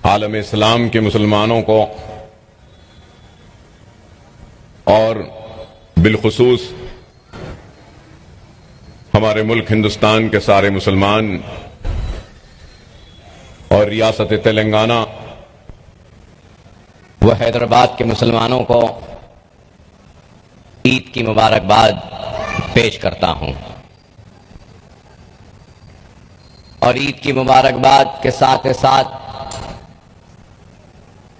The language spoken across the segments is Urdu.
عالم اسلام کے مسلمانوں کو اور بالخصوص ہمارے ملک ہندوستان کے سارے مسلمان اور ریاست تلنگانہ و حیدرآباد کے مسلمانوں کو عید کی مبارکباد پیش کرتا ہوں، اور عید کی مبارکباد کے ساتھ ساتھ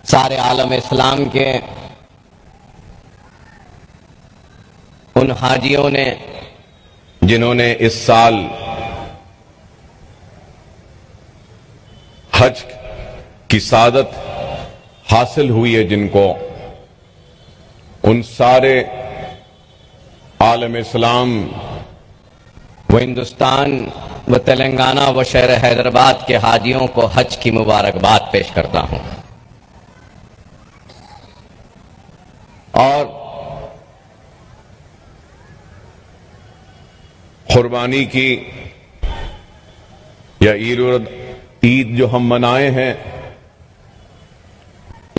سارے عالم اسلام کے ان حاجیوں نے جنہوں نے اس سال حج کی سعادت حاصل ہوئی ہے، جن کو ان سارے عالم اسلام و ہندوستان و تلنگانہ و شہر حیدرآباد کے حاجیوں کو حج کی مبارکباد پیش کرتا ہوں، اور قربانی کی یا عید جو ہم منائے ہیں،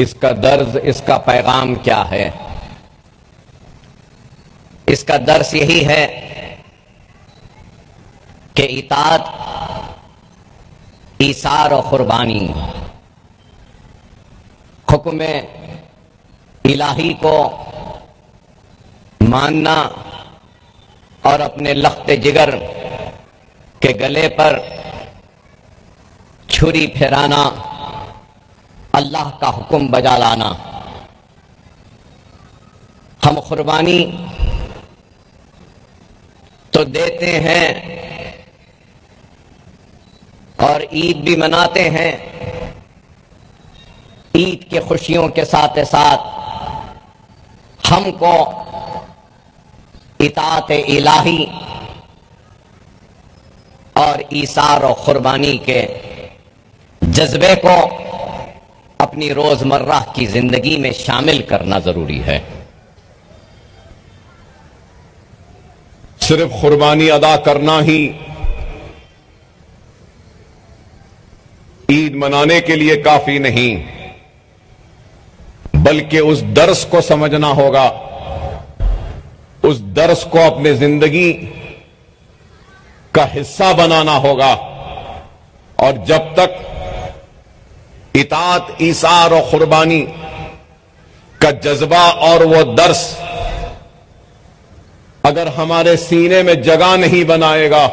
اس کا درس، اس کا پیغام کیا ہے؟ اس کا درس یہی ہے کہ اطاعت، ایثار و قربانی، حکم الہی کو ماننا اور اپنے لخت جگر کے گلے پر چھری پھیرانا، اللہ کا حکم بجا لانا۔ ہم قربانی تو دیتے ہیں اور عید بھی مناتے ہیں، عید کی خوشیوں کے ساتھ ساتھ ہم کو اطاعت الہی اور ایثار و قربانی کے جذبے کو اپنی روزمرہ کی زندگی میں شامل کرنا ضروری ہے۔ صرف قربانی ادا کرنا ہی عید منانے کے لیے کافی نہیں، بلکہ اس درس کو سمجھنا ہوگا، اس درس کو اپنے زندگی کا حصہ بنانا ہوگا، اور جب تک اطاعت، ایثار و قربانی کا جذبہ اور وہ درس اگر ہمارے سینے میں جگہ نہیں بنائے گا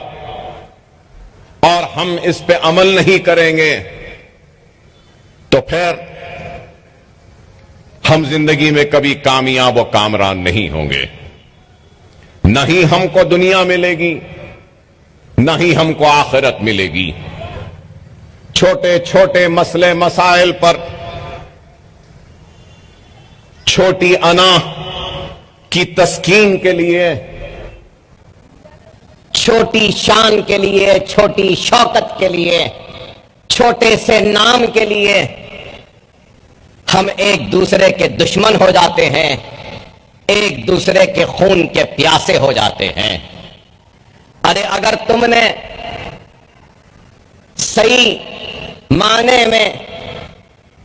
اور ہم اس پہ عمل نہیں کریں گے، تو پھر ہم زندگی میں کبھی کامیاب و کامران نہیں ہوں گے۔ نہ ہی ہم کو دنیا ملے گی، نہ ہی ہم کو آخرت ملے گی۔ چھوٹے چھوٹے مسئلے مسائل پر چھوٹی انا کی تسکین کے لیے، چھوٹی شان کے لیے، چھوٹی شوکت کے لیے، چھوٹے سے نام کے لیے ہم ایک دوسرے کے دشمن ہو جاتے ہیں، ایک دوسرے کے خون کے پیاسے ہو جاتے ہیں۔ ارے اگر تم نے صحیح معنی میں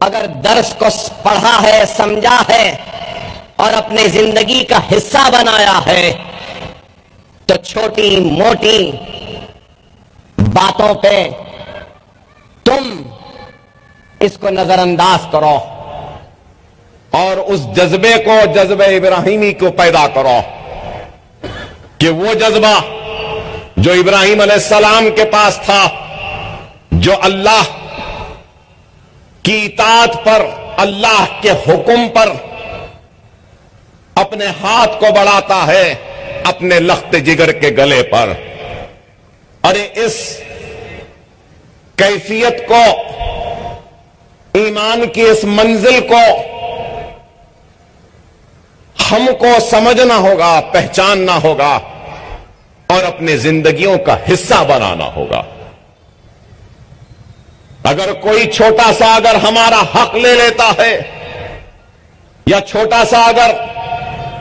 اگر درس کو پڑھا ہے، سمجھا ہے اور اپنے زندگی کا حصہ بنایا ہے، تو چھوٹی موٹی باتوں پہ تم اس کو نظر انداز کرو اور اس جذبے کو، جذبہ ابراہیمی کو پیدا کرو کہ وہ جذبہ جو ابراہیم علیہ السلام کے پاس تھا، جو اللہ کی اطاعت پر، اللہ کے حکم پر اپنے ہاتھ کو بڑھاتا ہے اپنے لخت جگر کے گلے پر۔ ارے اس کیفیت کو، ایمان کی اس منزل کو ہم کو سمجھنا ہوگا، پہچاننا ہوگا اور اپنے زندگیوں کا حصہ بنانا ہوگا۔ اگر کوئی چھوٹا سا اگر ہمارا حق لے لیتا ہے، یا چھوٹا سا اگر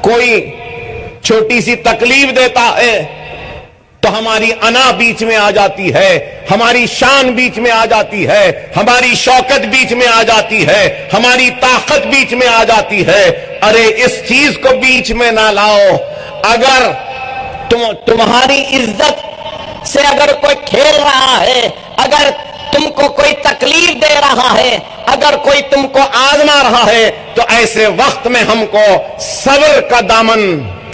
کوئی چھوٹی سی تکلیف دیتا ہے، تو ہماری انا بیچ میں آ جاتی ہے، ہماری شان بیچ میں آ جاتی ہے، ہماری شوکت بیچ میں آ جاتی ہے، ہماری طاقت بیچ میں آ جاتی ہے۔ ارے اس چیز کو بیچ میں نہ لاؤ۔ اگر تمہاری عزت سے اگر کوئی کھیل رہا ہے، اگر تم کو کوئی تکلیف دے رہا ہے، اگر کوئی تم کو آزما رہا ہے، تو ایسے وقت میں ہم کو صبر کا دامن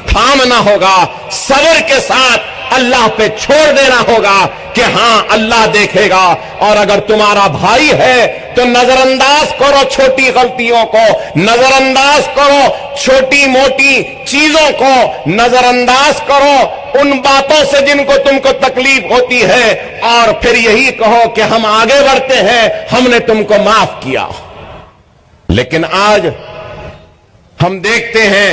تھامنا ہوگا، صبر کے ساتھ اللہ پہ چھوڑ دینا ہوگا کہ ہاں اللہ دیکھے گا۔ اور اگر تمہارا بھائی ہے تو نظر انداز کرو چھوٹی غلطیوں کو، نظر انداز کرو چھوٹی موٹی چیزوں کو، نظر انداز کرو ان باتوں سے جن کو تم کو تکلیف ہوتی ہے، اور پھر یہی کہو کہ ہم آگے بڑھتے ہیں، ہم نے تم کو معاف کیا۔ لیکن آج ہم دیکھتے ہیں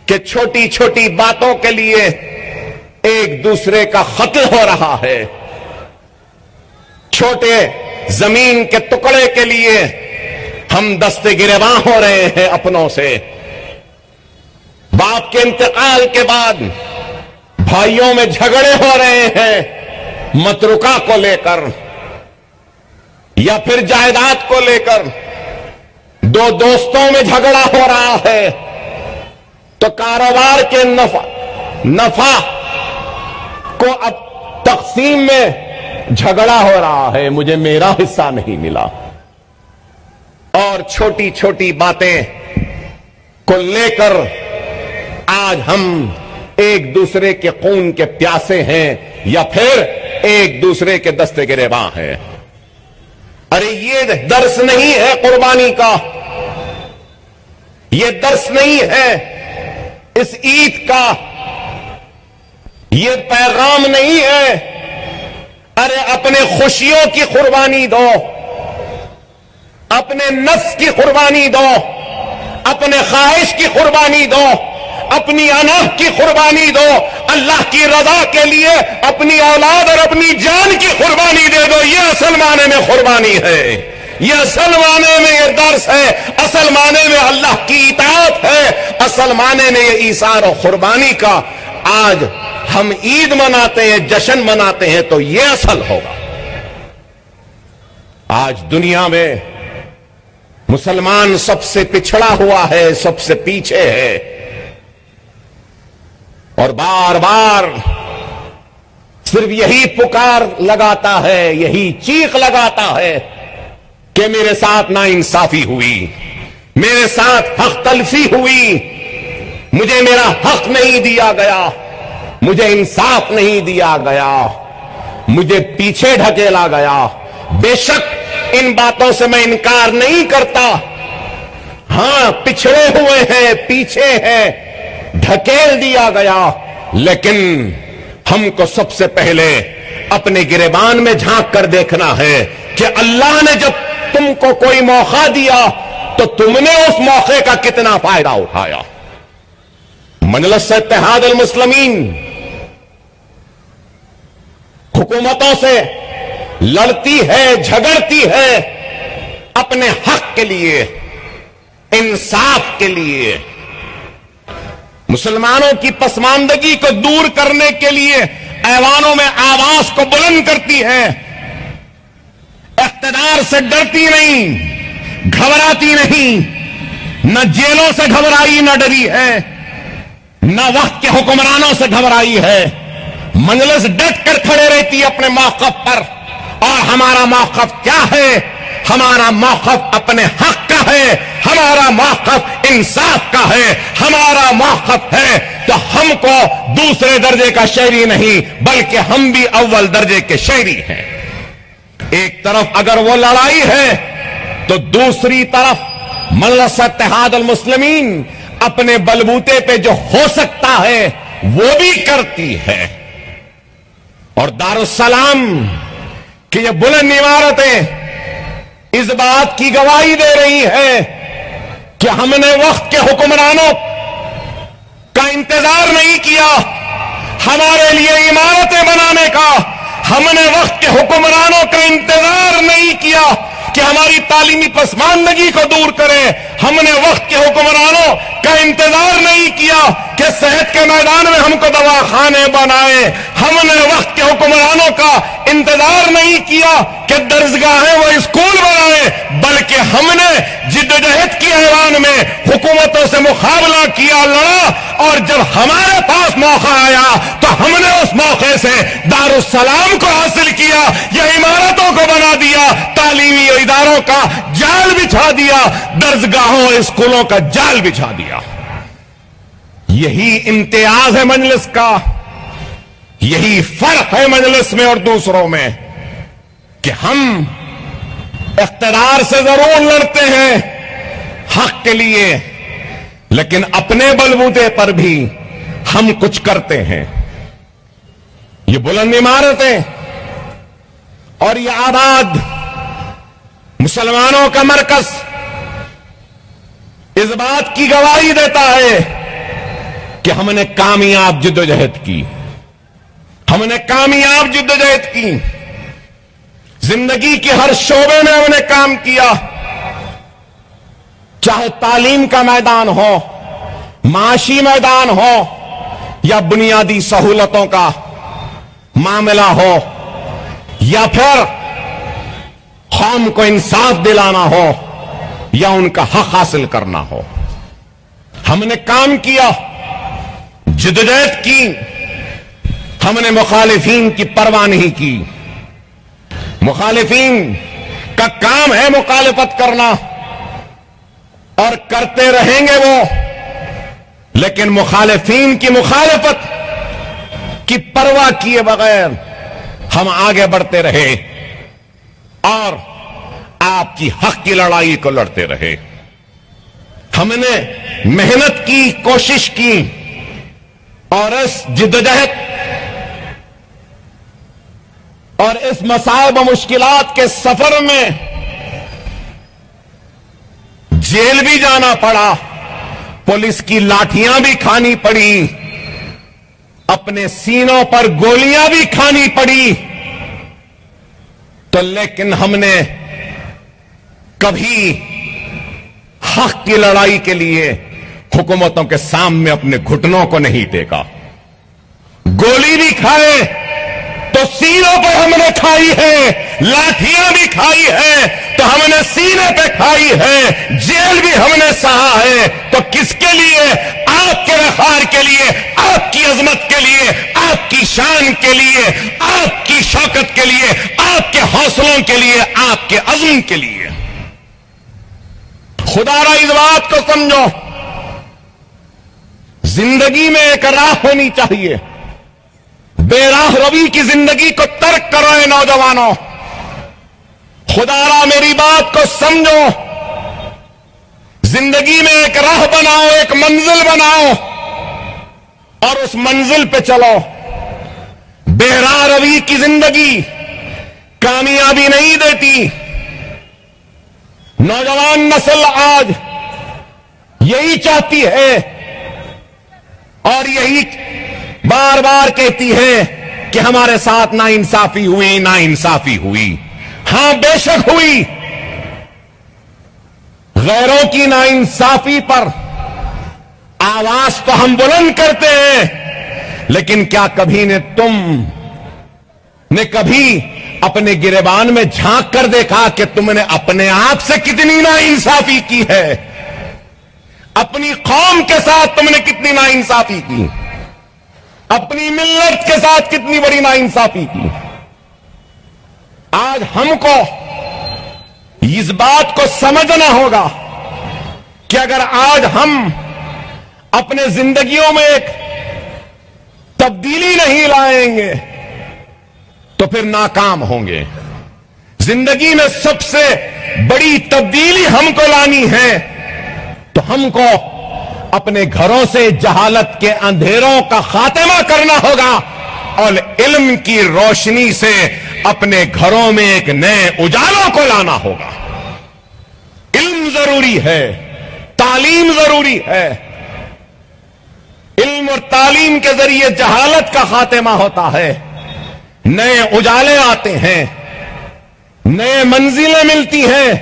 کہ چھوٹی چھوٹی باتوں کے لیے ایک دوسرے کا قتل ہو رہا ہے، چھوٹے زمین کے ٹکڑے کے لیے ہم دست گریباں ہو رہے ہیں اپنوں سے۔ باپ کے انتقال کے بعد بھائیوں میں جھگڑے ہو رہے ہیں متروکہ کو لے کر یا پھر جائیداد کو لے کر، دو دوستوں میں جھگڑا ہو رہا ہے تو کاروبار کے نفع کو اب تقسیم میں جھگڑا ہو رہا ہے، مجھے میرا حصہ نہیں ملا۔ اور چھوٹی چھوٹی باتیں کو لے کر آج ہم ایک دوسرے کے خون کے پیاسے ہیں یا پھر ایک دوسرے کے دست گریباں ہیں۔ ارے یہ درس نہیں ہے قربانی کا، یہ درس نہیں ہے اس عید کا، یہ پیغام نہیں ہے۔ ارے اپنے خوشیوں کی قربانی دو، اپنے نفس کی قربانی دو، اپنے خواہش کی قربانی دو، اپنی انا کی قربانی دو، اللہ کی رضا کے لیے اپنی اولاد اور اپنی جان کی قربانی دے دو۔ یہ اصل معنی میں قربانی ہے، یہ اصل معنی میں یہ درس ہے، اصل معنی میں اللہ کی اطاعت ہے، اصل معنی میں یہ ایثار و قربانی کا۔ آج ہم عید مناتے ہیں، جشن مناتے ہیں تو یہ اصل ہوگا۔ آج دنیا میں مسلمان سب سے پچھڑا ہوا ہے، سب سے پیچھے ہے، اور بار بار صرف یہی پکار لگاتا ہے، یہی چیخ لگاتا ہے کہ میرے ساتھ ناانصافی ہوئی، میرے ساتھ حق تلفی ہوئی، مجھے میرا حق نہیں دیا گیا، مجھے انصاف نہیں دیا گیا، مجھے پیچھے ڈھکیلا گیا۔ بے شک ان باتوں سے میں انکار نہیں کرتا، ہاں پچھڑے ہوئے ہیں، پیچھے ہیں، ڈھکیل دیا گیا، لیکن ہم کو سب سے پہلے اپنے گریبان میں جھانک کر دیکھنا ہے کہ اللہ نے جب تم کو کوئی موقع دیا تو تم نے اس موقع کا کتنا فائدہ اٹھایا۔ مجلس اتحاد المسلمین حکومتوں سے لڑتی ہے، جھگڑتی ہے اپنے حق کے لیے، انصاف کے لیے، مسلمانوں کی پسماندگی کو دور کرنے کے لیے ایوانوں میں آواز کو بلند کرتی ہے، اقتدار سے ڈرتی نہیں، گھبراتی نہیں، نہ جیلوں سے گھبرائی نہ ڈری ہے، نہ وقت کے حکمرانوں سے گھبرائی ہے۔ مجلس ڈٹ کر کھڑے رہتی ہے اپنے موقف پر، اور ہمارا موقف کیا ہے؟ ہمارا موقف اپنے حق کا ہے، ہمارا موقف انصاف کا ہے، ہمارا موقف ہے تو ہم کو دوسرے درجے کا شہری نہیں بلکہ ہم بھی اول درجے کے شہری ہیں۔ ایک طرف اگر وہ لڑائی ہے تو دوسری طرف مجلس اتحاد المسلمین اپنے بلبوتے پہ جو ہو سکتا ہے وہ بھی کرتی ہے۔ اور دارالسلام کہ یہ بلند عمارتیں اس بات کی گواہی دے رہی ہے کہ ہم نے وقت کے حکمرانوں کا انتظار نہیں کیا ہمارے لیے عمارتیں بنانے کا، ہم نے وقت کے حکمرانوں کا انتظار نہیں کیا کہ ہماری تعلیمی پسماندگی کو دور کریں. ہم نے وقت کے حکمرانوں کا انتظار نہیں کیا کہ صحت کے میدان میں ہم کو دواخانے بنائیں. ہم نے وقت کے حکمرانوں کا انتظار نہیں کیا کہ درسگاہیں وہ اسکول بنائیں، بلکہ ہم نے جدوجہد کی ایوان میں حکومتوں سے مقابلہ کیا، لڑا، اور جب ہمارے پاس موقع آیا تو ہم نے اس موقع سے دارالسلام کو حاصل کیا، یہ عمارتوں کو بنا دیا، تعلیمی اداروں کا جال بچھا دیا، درسگاہوں اسکولوں کا جال بچھا دیا. یہی امتیاز ہے مجلس کا، یہی فرق ہے مجلس میں اور دوسروں میں کہ ہم اقتدار سے ضرور لڑتے ہیں حق کے لیے، لیکن اپنے بلبوتے پر بھی ہم کچھ کرتے ہیں. یہ بلند عمارتیں اور یہ آباد مسلمانوں کا مرکز اس بات کی گواہی دیتا ہے کہ ہم نے کامیاب جدوجہد کی، ہم نے کامیاب جدوجہد کی. زندگی کے ہر شعبے میں ہم نے کام کیا، چاہے تعلیم کا میدان ہو، معاشی میدان ہو، یا بنیادی سہولتوں کا معاملہ ہو، یا پھر قوم کو انصاف دلانا ہو یا ان کا حق حاصل کرنا ہو. ہم نے کام کیا، جدوجہد کی. ہم نے مخالفین کی پرواہ نہیں کی. مخالفین کا کام ہے مخالفت کرنا اور کرتے رہیں گے وہ، لیکن مخالفین کی مخالفت کی پرواہ کیے بغیر ہم آگے بڑھتے رہے اور آپ کی حق کی لڑائی کو لڑتے رہے. ہم نے محنت کی، کوشش کی، اور اس جدوجہد اور اس مصائب و مشکلات کے سفر میں جیل بھی جانا پڑا، پولیس کی لاٹھیاں بھی کھانی پڑی، اپنے سینوں پر گولیاں بھی کھانی پڑی، تو لیکن ہم نے کبھی حق کی لڑائی کے لیے حکومتوں کے سامنے اپنے گھٹنوں کو نہیں ٹیکا. گولی بھی کھائے تو سینوں پہ ہم نے کھائی ہے، لاٹھیاں بھی کھائی ہے تو ہم نے سینے پہ کھائی ہے، جیل بھی ہم نے سہا ہے. تو کس کے لیے؟ آپ کے وقار کے لیے، آپ کی عظمت کے لیے، آپ کی شان کے لیے، آپ کی شوکت کے لیے، آپ کے حوصلوں کے لیے، آپ کے عزم کے لیے. خدا را اس بات کو سمجھو، زندگی میں ایک راہ ہونی چاہیے. بے راہ روی کی زندگی کو ترک کرو اے نوجوانوں. خدا را میری بات کو سمجھو، زندگی میں ایک راہ بناؤ، ایک منزل بناؤ اور اس منزل پہ چلو. بے راہ روی کی زندگی کامیابی نہیں دیتی. نوجوان نسل آج یہی چاہتی ہے اور یہی بار بار کہتی ہے کہ ہمارے ساتھ ناانصافی ہوئی، ناانصافی ہوئی. ہاں بے شک ہوئی. غیروں کی ناانصافی پر آواز تو ہم بلند کرتے ہیں، لیکن کیا کبھی کبھی اپنے گریبان میں جھانک کر دیکھا کہ تم نے اپنے آپ سے کتنی ناانصافی کی ہے؟ اپنی قوم کے ساتھ تم نے کتنی ناانصافی کی؟ اپنی ملت کے ساتھ کتنی بڑی ناانصافی کی؟ آج ہم کو اس بات کو سمجھنا ہوگا کہ اگر آج ہم اپنے زندگیوں میں ایک تبدیلی نہیں لائیں گے تو پھر ناکام ہوں گے. زندگی میں سب سے بڑی تبدیلی ہم کو لانی ہے تو ہم کو اپنے گھروں سے جہالت کے اندھیروں کا خاتمہ کرنا ہوگا اور علم کی روشنی سے اپنے گھروں میں ایک نئے اجالوں کو لانا ہوگا. علم ضروری ہے، تعلیم ضروری ہے. علم اور تعلیم کے ذریعے جہالت کا خاتمہ ہوتا ہے، نئے اجالے آتے ہیں. نئے منزلیں ملتی ہیں،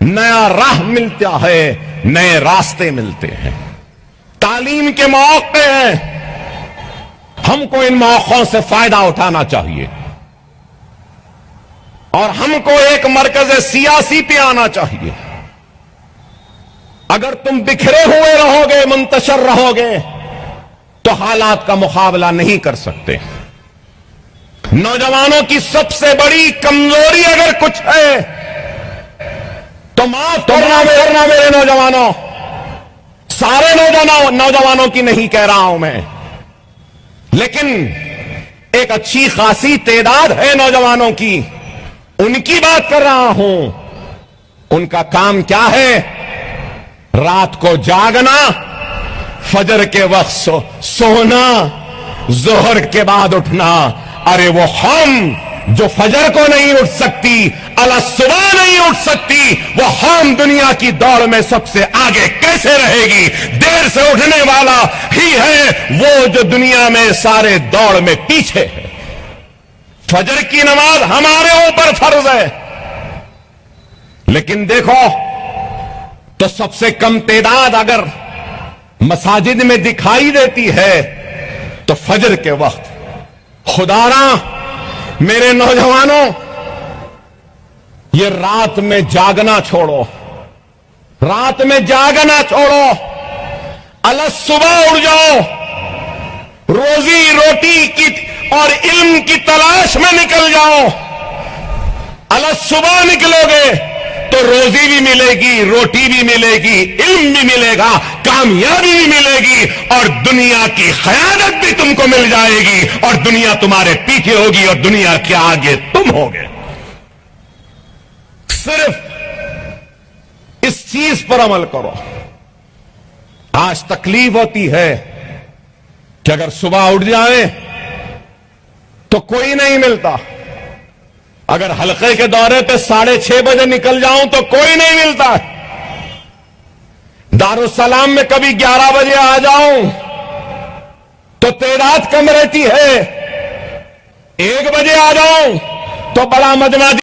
نیا راہ ملتا ہے، نئے راستے ملتے ہیں، تعلیم کے مواقع ہیں، ہم کو ان مواقعوں سے فائدہ اٹھانا چاہیے اور ہم کو ایک مرکز سیاسی پہ آنا چاہیے۔ اگر تم بکھرے ہوئے رہو گے، منتشر رہو گے، تو حالات کا مقابلہ نہیں کر سکتے۔ نوجوانوں کی سب سے بڑی کمزوری اگر کچھ ہے تو معاف کرنا میرے نوجوانوں، سارے نوجوانوں کی نہیں کہہ رہا ہوں میں، لیکن ایک اچھی خاصی تعداد ہے نوجوانوں کی، ان کی بات کر رہا ہوں۔ ان کا کام کیا ہے؟ رات کو جاگنا، فجر کے وقت سونا، ظہر کے بعد اٹھنا۔ ارے وہ قوم جو فجر کو نہیں اٹھ سکتی، صبح نہیں اٹھ سکتی، وہ قوم دنیا کی دوڑ میں سب سے آگے کیسے رہے گی؟ دیر سے اٹھنے والا ہی ہے وہ جو دنیا میں سارے دوڑ میں پیچھے ہے۔ فجر کی نماز ہمارے اوپر فرض ہے، لیکن دیکھو تو سب سے کم تعداد اگر مساجد میں دکھائی دیتی ہے تو فجر کے وقت۔ خدارا میرے نوجوانوں، یہ رات میں جاگنا چھوڑو، رات میں جاگنا چھوڑو، صبح اٹھ جاؤ، روزی روٹی کی اور علم کی تلاش میں نکل جاؤ۔ صبح نکلو گے تو روزی بھی ملے گی، روٹی بھی ملے گی، علم بھی ملے گا، کامیابی بھی ملے گی، اور دنیا کی قیادت بھی تم کو مل جائے گی، اور دنیا تمہارے پیچھے ہوگی اور دنیا کے آگے تم ہوگے۔ صرف اس چیز پر عمل کرو۔ آج تکلیف ہوتی ہے کہ اگر صبح اٹھ جائیں تو کوئی نہیں ملتا، اگر حلقے کے دورے پہ 6:30 بجے نکل جاؤں تو کوئی نہیں ملتا، دارالسلام میں کبھی 11 بجے آ جاؤں تو تعداد کم رہتی ہے، 1 بجے آ جاؤں تو بڑا مجمع